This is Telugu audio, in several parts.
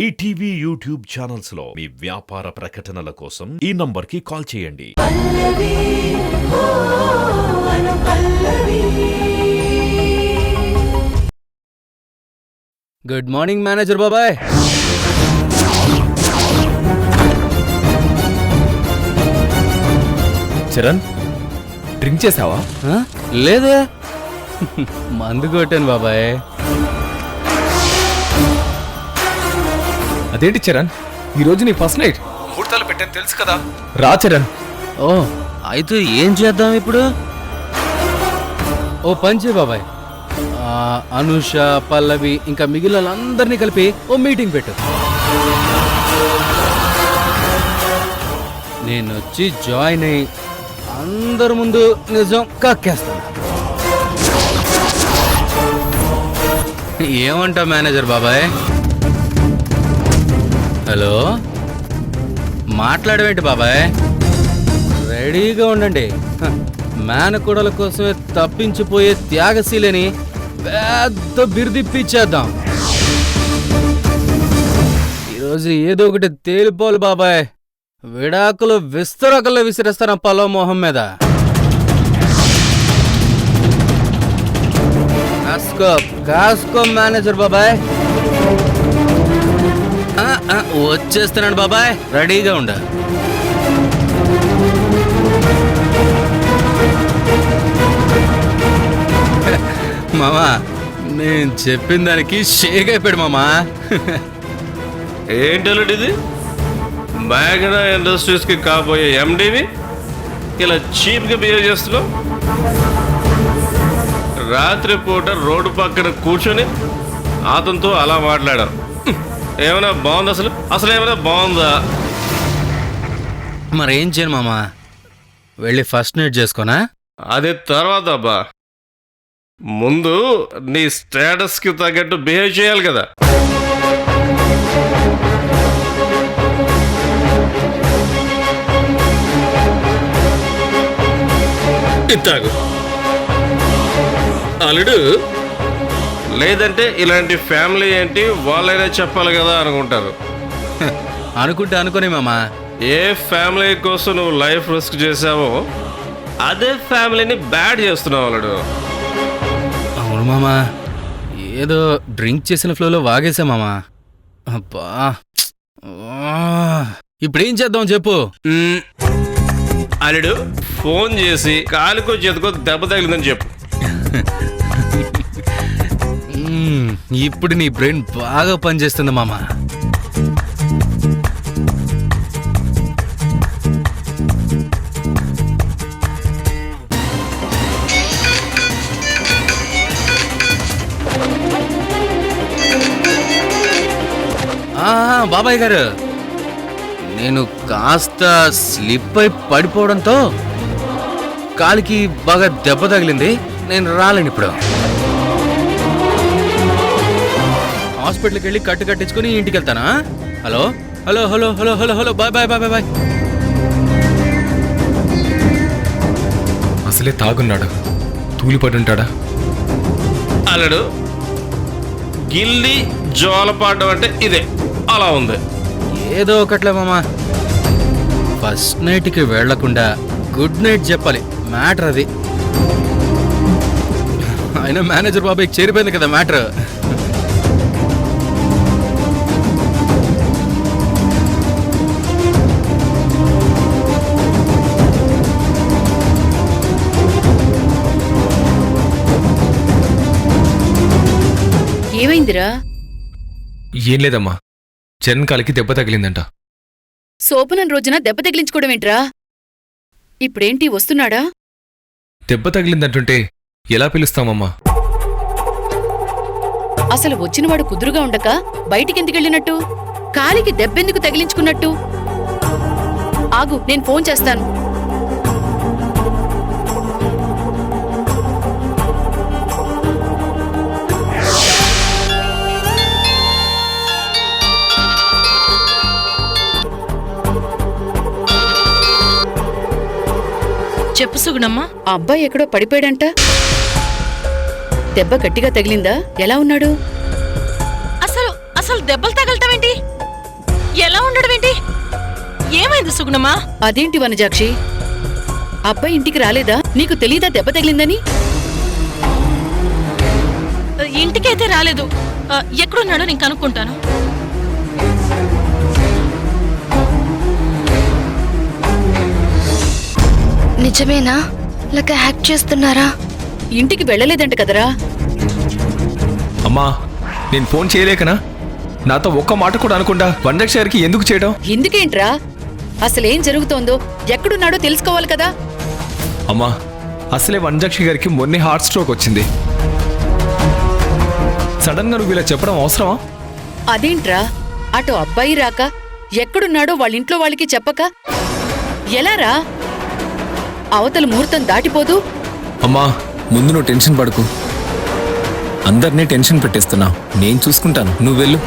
ఈటీవీ యూట్యూబ్ ఛానల్స్ లో మీ వ్యాపార ప్రకటనల కోసం ఈ నంబర్కి కాల్ చేయండి. గుడ్ మార్నింగ్ మేనేజర్ బాబాయ్. చరణ్, డ్రింక్ చేసావా? లేదే, మందు కొట్టాను బాబాయ్. అదేంటి చరణ్, ఈరోజు నీ ఫస్ట్ నైట్. ముహూర్తాలు పెట్టాను తెలుసు కదా. రా చరణ్. ఓ అయితే ఏం చేద్దాం ఇప్పుడు? ఓ పంచే బాబాయ్, అనుష, పల్లవి ఇంకా మిగిలిన అందరినీ కలిపి ఓ మీటింగ్ పెట్టు. నేను వచ్చి జాయిన్ అయ్యి అందరి ముందు నిజం కక్కేస్తాను. ఏమంటావు మేనేజర్ బాబాయ్? హలో, మాట్లాడవేంటి బాబాయ్? రెడీగా ఉండండి. మేనకోడల కోసమే తప్పించిపోయే త్యాగశీలని పెద్ద బిరుదిప్పిచ్చేద్దాం. ఈరోజు ఏదో ఒకటి తేలిపోవాలి బాబాయ్. విడాకులు విస్తరకల్లో విసిరేస్తాను పలో మొహం మీద. కాస్కో మేనేజర్ బాబాయ్. వచ్చేస్తున్నాడు బాబాయ్, రెడీగా ఉండ. మామా, నేను చెప్పిన దానికి షేక్ అయిపోయాడు మామా. ఏంటది? బ్యాగడా ఇండస్ట్రీస్ కి కాబోయే ఎండివి ఇలా చీప్ గా బిహేవ్ చేస్తున్నావు. రాత్రిపూట రోడ్డు పక్కన కూర్చొని అతనితో అలా మాట్లాడావు. ఏమైనా బాగుంది? అసలు ఏమైనా బాగుందా? మరేం చేయను మామా, వెళ్ళి ఫస్ట్ నైట్ చేసుకోనా? అది తర్వాత అబ్బా, ముందు నీ స్టేటస్ కి తగ్గట్టు బిహేవ్ చేయాలి కదా. ఇట్టాగు అల్లుడు, లేదంటే ఇలాంటి ఫ్యామిలీ ఏంటి వాళ్ళైనా చెప్పాలి కదా అనుకుంటారు. అనుకుంటే అనుకోని మామా. ఏ ఫ్యామిలీ కోసం నువ్వు లైఫ్ రిస్క్ చేసావో అదే ఫ్యామిలీని బ్యాడ్ చేస్తున్నావు అల్లుడు. అవును మామా, ఏదో డ్రింక్ చేసిన ఫ్లోలో వాగేశా మామా. అబ్బా, ఇప్పుడేం చేద్దాం చెప్పు. అల్లుడు, ఫోన్ చేసి కాలుకో చేతికో దెబ్బ తగిలిందని చెప్పు. ఇప్పుడు నీ బ్రెయిన్ బాగా పనిచేస్తుంది మామా. బాబాయ్ గారు, నేను కాస్త స్లిప్ అయి పడిపోవడంతో కాలికి బాగా దెబ్బ తగిలింది. నేను రాలేను ఇప్పుడు. హాస్పిటల్కి వెళ్ళి కట్టు కట్టించుకుని ఇంటికి వెళ్తానా? Hello hello hello hello hello hello bye bye bye bye bye. అసలే తాగున్నాడు, తూలిపడి ఉంటాడా? అల్లుడు, గిల్లి జోలపాడడం అంటే ఇదే, అలా ఉంది. ఏదో ఒకట్లే మామా, ఫస్ట్ నైట్కి వెళ్లకుండా గుడ్ నైట్ చెప్పాలి, మ్యాటర్ అది. అయినా మేనేజర్ బాబాయ్కి చేరిపోయింది కదా మ్యాటర్. ఏమైందిరా? ఏం లేదమ్మా, చరణ్ కాలికి దెబ్బ తగిలిందంట. శోభనం రోజున దెబ్బ తగిలించుకోవడం ఏంట్రా? ఇప్పుడేంటి, వస్తున్నాడా? దెబ్బ తగిలిందంటుంటే ఎలా పిలుస్తామమ్మా? అసలు వచ్చినవాడు కుదురుగా ఉండక బయటికెందుకెళ్ళినట్టు? కాలికి దెబ్బెందుకు తగిలించుకున్నట్టు? ఆగు, నేను ఫోన్ చేస్తాను. చెప్పు సుగుణమ్మ. ఆ అబ్బాయి ఎక్కడో పడిపోయాడంట. దెబ్బ గట్టిగా తగిలిందా? ఎలా ఉన్నాడు? అసలు దెబ్బలు తగలటమేంటి? ఏమైంది సుగుణమా? అదేంటి వనజాక్షి, అబ్బాయి ఇంటికి రాలేదా? నీకు తెలీదా దెబ్బ తగిలిందని? ఇంటికైతే రాలేదు. ఎక్కడున్నాడో నేను కనుక్కుంటాను. నిజమేనా? లేక హ్యాక్ చేస్తున్నారా? ఇంటికి వెళ్ళలేదంట కదరా? అమ్మా, నేను ఫోన్ చేయలేకనా? నాతో ఒక్క మాట కూడా అనకుండా వనజాక్షి గారికి ఎందుకు చేయడం? ఎందుకేంట్రా? అసలేం జరుగుతోందో, ఎక్కడున్నాడో తెలుసుకోవాలి కదా. అమ్మా, అసలే వనజాక్షి గారికి మొన్నే హార్ట్ స్ట్రోక్ వచ్చింది. సడన్ గా నువ్వు ఇలా చెప్పడం అవసరమా? అదేంట్రా, అటు అబ్బాయి రాక ఎక్కడున్నాడో వాళ్ళింట్లో వాళ్ళకి చెప్పక ఎలారా? అవతల ముహూర్తం దాటిపోదు. అమ్మా, ముందు నువ్వు టెన్షన్ పడకు. అందరినీ టెన్షన్ పెట్టేస్తున్నావు. నేను చూసుకుంటాను, నువ్వు వెళ్ళు.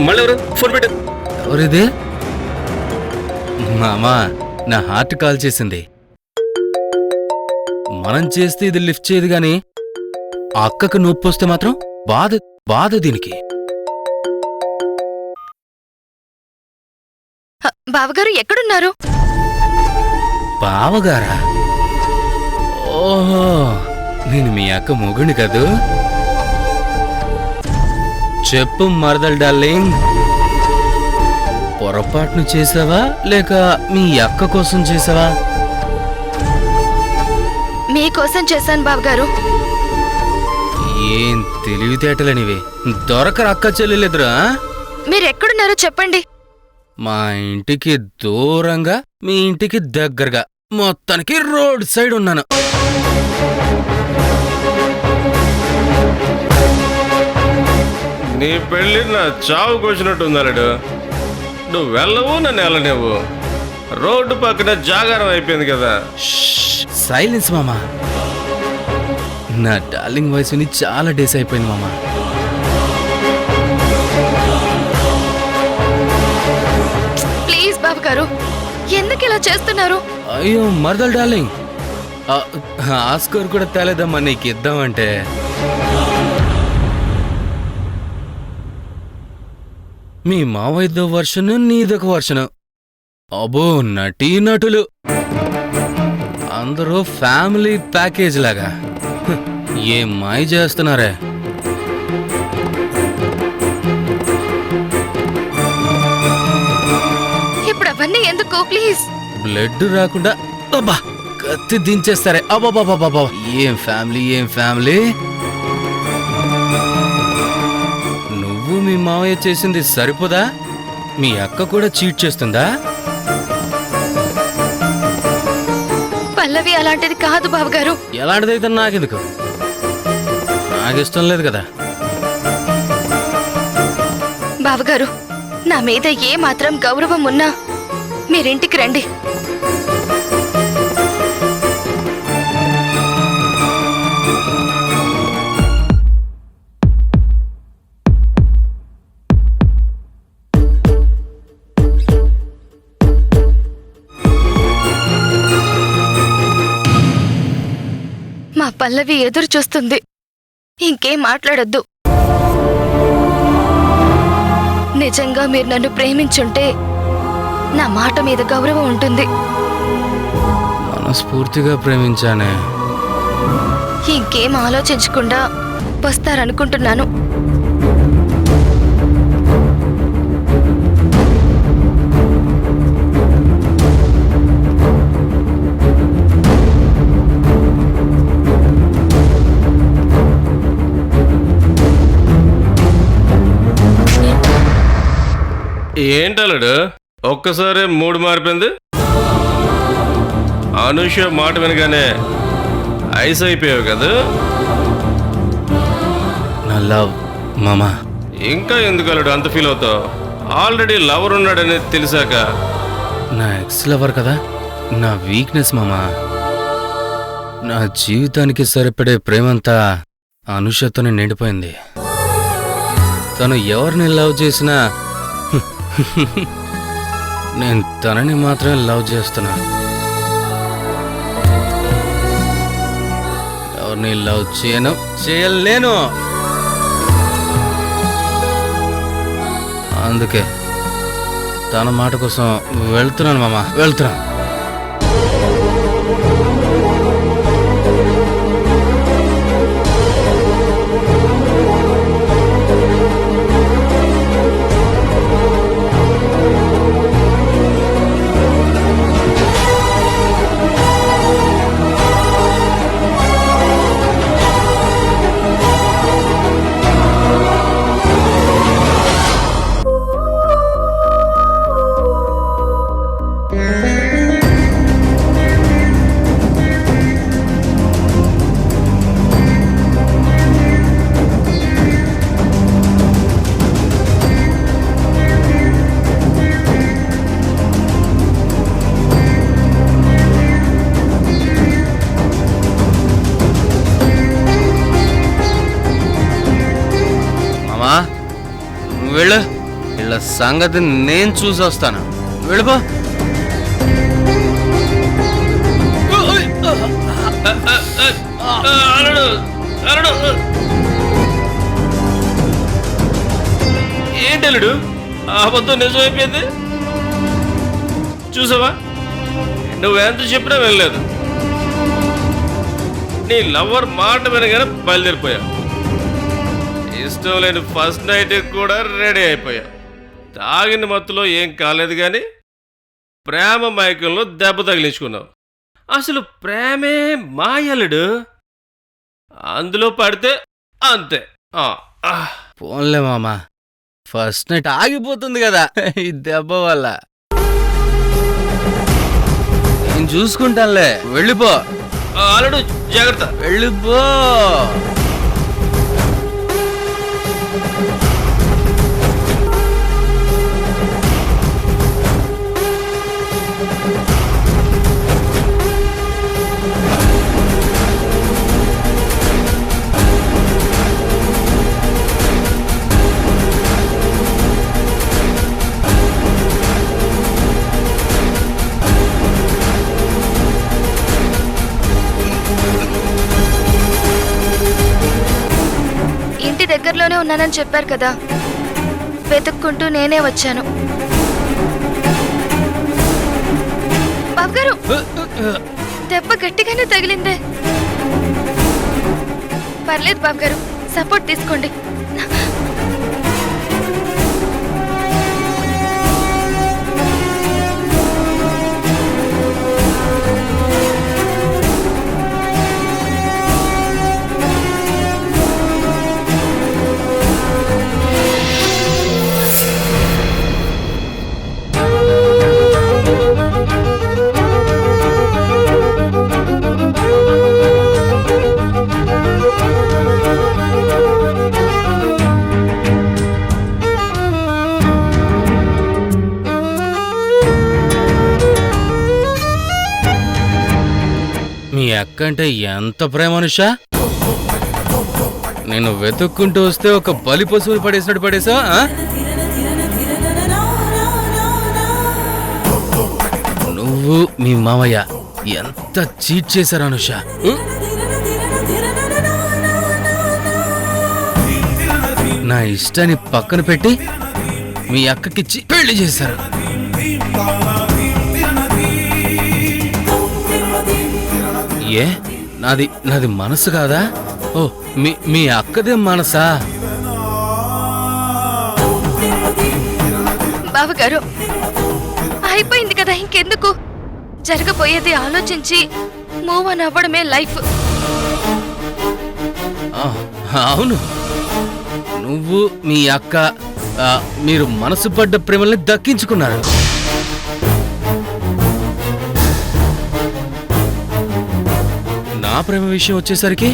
మళ్ళీ ఎవరు ఫోన్ పెట్టు? ఎవరిది? మామా, నా హార్ట్ కాల్ చేసింది. మనం చేస్తే ఇది లిఫ్ట్ చేయదు గాని ఆ అక్కకు నొప్పి వస్తే మాత్రం బాధ బాధ దీనికి. బావగారు ఎక్కడున్నారు? బావగారా? ఓహో, నేను మీ అక్క మొగుని కదూ. చెప్పు మరదల్ డార్లింగ్, పొరపాటును చేసావా లేక మీ అక్క కోసం చేసావా? మీకోసం చేశాను బావగారు. ఏం తెలివితేటలనివి, దొరకరు అక్క చెల్లెలిద్దరా? మీరెక్కడున్నారో చెప్పండి. మా ఇంటికి దూరంగా మీ ఇంటికి దగ్గరగా మొత్తానికి రోడ్ సైడ్ ఉన్నాను. నీ పెళ్ళి నా చావుకు వచ్చినట్టు ఉందాడు. నువ్వు వెళ్ళవు, నన్ను వెళ్ళనివ్వు. రోడ్డు పక్కన జాగారం అయిపోయింది కదా. సైలెన్స్ మామా. నా డార్లింగ్ వయసుని చాలా డేస్ అయిపోయింది మామా. ప్లీజ్ బావగారు, ఎందుకు ఇలా చేస్తున్నారు? అయ్యో మరదల్ డార్లింగ్, ఆస్కర్ కూడా తేలేదమ్మా నీకు ఇద్దామంటే. మీ మావైద్దో వర్షన్, నీదొక వర్షన్. అబో, నటీనటులు అందరూ ఫ్యామిలీ ప్యాకేజ్ లాగా ఏం మాయ చేస్తున్నారే. ఇప్పుడు అవన్నీ ఎందుకు? ప్లీజ్. బ్లడ్ రాకుండా అబ్బా కత్తి దించేస్తారే. అబ్బాబాబాబా, ఏం ఫ్యామిలీ, ఏం ఫ్యామిలీ. నువ్వు మీ మావయ్య చేసింది సరిపోదా? మీ అక్క కూడా చీట్ చేస్తుందా? పల్లవి అలాంటిది కాదు బావగారు. ఎలాంటిదైతే నాకెందుకు, నాకిష్టం లేదు కదా. బావగారు, నా మీద ఏ మాత్రం గౌరవం ఉన్నా మీరింటికి రండి. మా పల్లవి ఎదురు చూస్తుంది. ఇంకేం మాట్లాడొద్దు. నిజంగా మీరు నన్ను ప్రేమించుంటే నా మాట మీద గౌరవం ఉంటుంది. మనస్ఫూర్తిగా ప్రేమించానే. ఇంకేం ఆలోచించకుండా వస్తారనుకుంటున్నాను. ఏంటలుడు ఒక్కసారి మూడు మారిపోయింది? అనుష మాట వినగానే ఐస్ అయిపోయావు కదా? నా లవ్ మామా. ఇంకా ఎందుకు అల్లుడు అంత ఫీల్ అవుతావు? ఆల్రెడీ లవర్ ఉన్నాడని తెలిసాక. నా ఎక్స్ లవర్ కదా, నా వీక్నెస్ మామా. నా జీవితానికి సరిపడే ప్రేమంతా అనుషతోనే నిండిపోయింది. తను ఎవరిని లవ్ చేసినా నేను తనని మాత్రమే లవ్ చేస్తున్నా. ఎవరిని లవ్ చేయలేను. అందుకే తన మాట కోసం వెళ్తున్నాను మామ, వెళ్తున్నాను. వెళ్ళు, ఇలా సంగతి నేను చూసి వస్తాను. వెళ్ళిపో. ఏంటలుడు అబద్ధం నిజమైపోయింది? చూసావా, నువ్వెంత చెప్పినా వెళ్ళలేదు. నీ లవ్వర్ మాట వినగానే బయలుదేరిపోయావు. ఇష్టం లేని ఫస్ట్ నైట్ కూడా రెడీ అయిపోయా. తాగిన మత్తులో ఏం కాలేదు కానీ ప్రేమ మైకంలో దెబ్బ తగిలించుకున్నావు. అసలు ప్రేమే మాయలుడు, అందులో పడితే అంతే. పోన్లే మామా, ఫస్ట్ నైట్ ఆగిపోతుంది కదా ఈ దెబ్బ వల్ల. నేను చూసుకుంటానులే, వెళ్ళిపో. అల్లుడు జాగ్రత్త, వెళ్ళిపో. ఇంటి దగ్గరలోనే ఉన్నానని చెప్పారు కదా, వెతుక్కుంటూ నేనే వచ్చాను. బాబు గారు, దెబ్బ గట్టిగానే తగిలిందే. పర్లేదు బాబు గారు, సపోర్ట్ తీసుకోండి. మీ అక్క అంటే ఎంత ప్రేమ అనుషా. నేను వెతుక్కుంటూ వస్తే ఒక బలి పశువుని పడేసినట్టు పడేసా. నువ్వు మీ మామయ్య ఎంత చీట్ చేశారు అనుషా. నా ఇష్టాన్ని పక్కన పెట్టి మీ అక్కకిచ్చి పెళ్లి చేశారు. ఏ నాది మనసు కాదా? ఓ మీ అక్కదే మనసా? బావగారు, అయిపోయింది కదా, ఇంకెందుకు? జరగబోయేది ఆలోచించి మూవ్ ఆన్ అవ్వడమే లైఫ్. అవును, నువ్వు మీ అక్క మీరు మనసు పడ్డ ప్రేమల్ని దక్కించుకున్నారు. నా ప్రేమ విషయం వచ్చేసరికి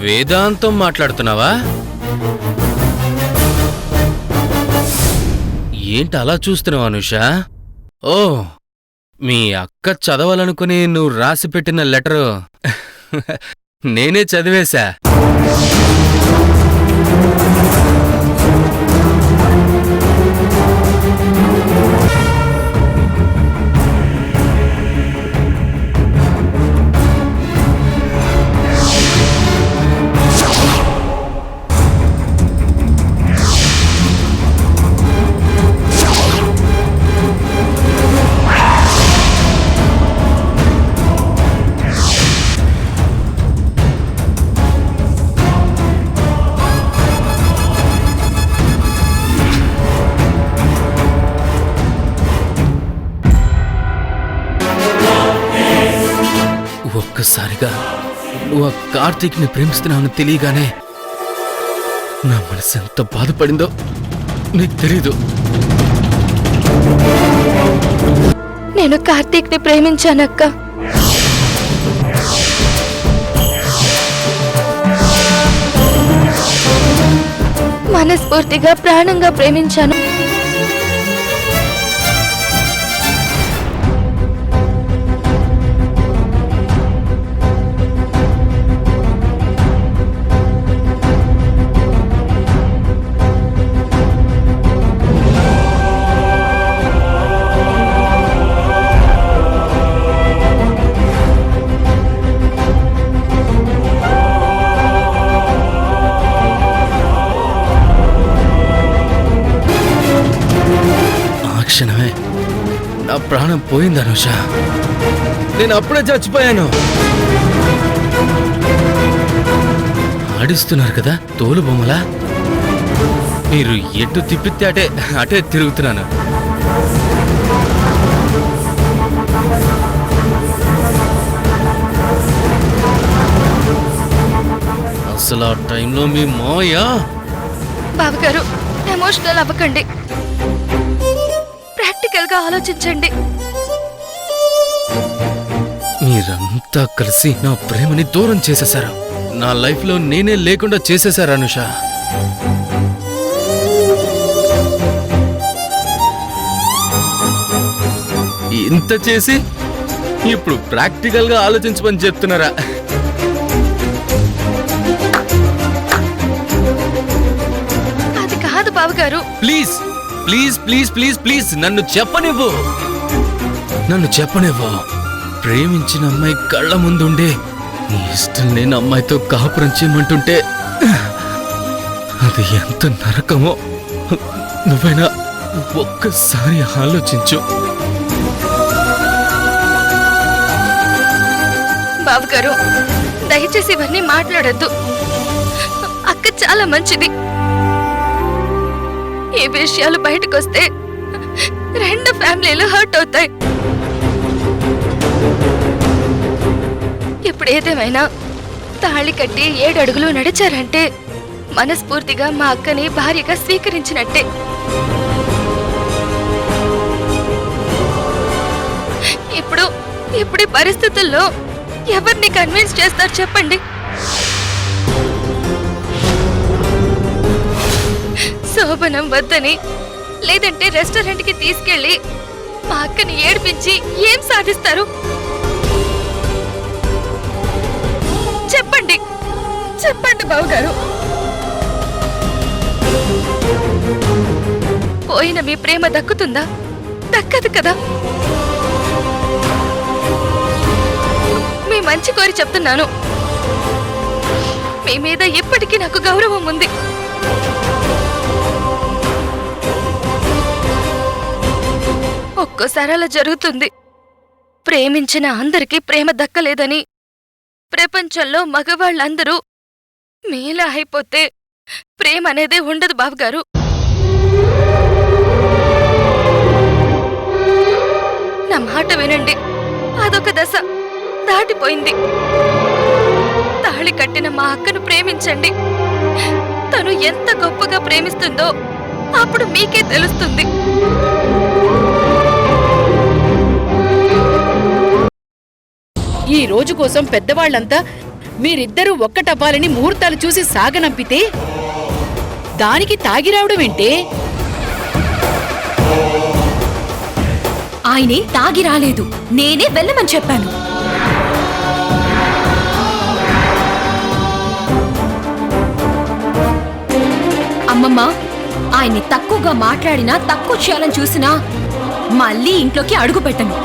వేదాంతం మాట్లాడుతున్నావా? ఏంటి అలా చూస్తున్నావు అనుష? ఓ, మీ అక్క చదవాలనుకుని నువ్వు రాసి పెట్టిన లెటరు నేనే చదివేశా. ఒక్కసారిగా నువ్వు ఆ కార్తీక్ని ప్రేమిస్తున్నావని తెలియగానే నా మనసు ఎంత బాధపడిందో నీకు తెలీదు. నేను కార్తీక్ ని ప్రేమించానక్క. మనస్ఫూర్తిగా ప్రాణంగా ప్రేమించాను. క్షణమే నా ప్రాణం పోయింది అనుష. నేను అప్పుడే చచ్చిపోయాను. ఆడిస్తున్నారు కదా తోలు బొమ్మలా. మీరు ఎటు తిప్పితే అటే తిరుగుతున్నాను. అసలు ఆ టైంలో మీ మావయ్య... బావగారు, ఎమోషనల్ అవ్వకండి, ప్రాక్టికల్ గా ఆలోచించండి. మీరంతా కలిసి నా ప్రేమని దూరం చేసేశారు. నా లైఫ్ లో నేనే లేకుండా చేసేశారు అనుష. ఇంత చేసి ఇప్పుడు ప్రాక్టికల్ గా ఆలోచించమని చెప్తున్నారా? అది కాదు బావగారు. Please please please please please నన్ను చెప్పనివ్వు. ప్రేమించిన అమ్మాయి కళ్ళ ముందుండే నీ ఇష్టం లేని అమ్మాయితో కాపురం చేయమంటుంటే అది ఎంత నరకమో నువ్వైనా ఒక్కసారి ఆలోచించు. బావగారు, దయచేసి ఇవన్నీ మాట్లాడద్దు. అక్క చాలా మంచిది. ఈ విషయాలు బయటకొస్తే రెండు ఫ్యామిలీలు హర్ట్ అవుతాయి. ఇప్పుడు ఏదేమైనా తాళి కట్టి 7 అడుగులు నడిచారంటే మనస్ఫూర్తిగా మా అక్కని భార్యగా స్వీకరించినట్టే. ఇప్పుడు పరిస్థితుల్లో ఎవరిని కన్విన్స్ చేస్తారు చెప్పండి? శోభనం వద్దని, లేదంటే రెస్టారెంట్ కి తీసుకెళ్లి మా అక్కని ఏడిపించి ఏం సాధిస్తారు చెప్పండి? చెప్పండి బావగారు. పోయిన మీ ప్రేమ దక్కుతుందా? దక్కదు కదా. మీ మంచి కోరి చెప్తున్నాను. మీ మీద ఇప్పటికీ నాకు గౌరవం ఉంది. ఒక్కోసారి అలా జరుగుతుంది. ప్రేమించిన అందరికీ ప్రేమ దక్కలేదని ప్రపంచంలో మగవాళ్ళందరూ మీలా అయిపోతే ప్రేమ అనేదే ఉండదు బావగారు. నా మాట వినండి. అదొక దశ దాటిపోయింది. తాళి కట్టిన మా అక్కను ప్రేమించండి. తను నన్ను ఎంత గొప్పగా ప్రేమిస్తుందో అప్పుడు మీకే తెలుస్తుంది. ఈ రోజు కోసం పెద్దవాళ్లంతా మీరిద్దరూ ఒక్కటవ్వాలని ముహూర్తాలు చూసి సాగనంపితే దానికి తాగిరావడం ఏంటే? ఆయనే తాగి రాలేదు, నేనే వెళ్ళమని చెప్పాను. అమ్మమ్మ, ఆయన్ని తక్కువగా మాట్లాడినా, తక్కువ చేయాలని చూసినా మళ్ళీ ఇంట్లోకి అడుగు పెట్టను.